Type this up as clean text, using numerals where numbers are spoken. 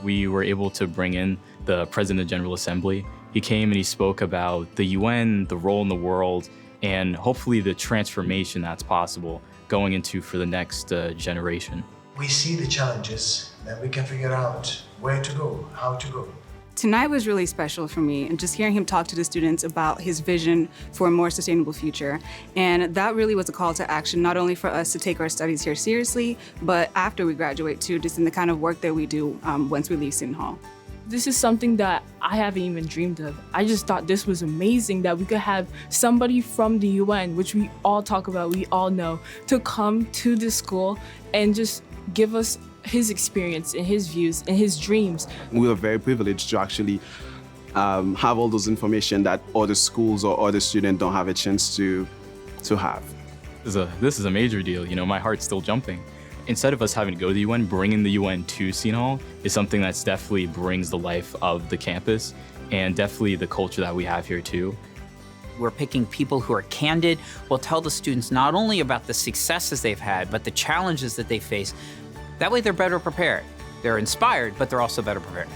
we were able to bring in the President of the General Assembly. He came and he spoke about the UN, the role in the world, and hopefully the transformation that's possible going into for the next generation. We see the challenges and we can figure out where to go, how to go. Tonight was really special for me, and just hearing him talk to the students about his vision for a more sustainable future. And that really was a call to action, not only for us to take our studies here seriously, but after we graduate too, just in the kind of work that we do once we leave Seton Hall. This is something that I haven't even dreamed of. I just thought this was amazing that we could have somebody from the UN, which we all talk about, we all know, to come to this school and just give us his experience and his views and his dreams. We are very privileged to actually have all those information that other schools or other students don't have a chance to have. This is a major deal. You know, my heart's still jumping. Instead of us having to go to the UN, bringing the UN to Seton Hall is something that's definitely brings the life of the campus and definitely the culture that we have here too. We're picking people who are candid, will tell the students not only about the successes they've had, but the challenges that they face. That way they're better prepared. They're inspired, but they're also better prepared.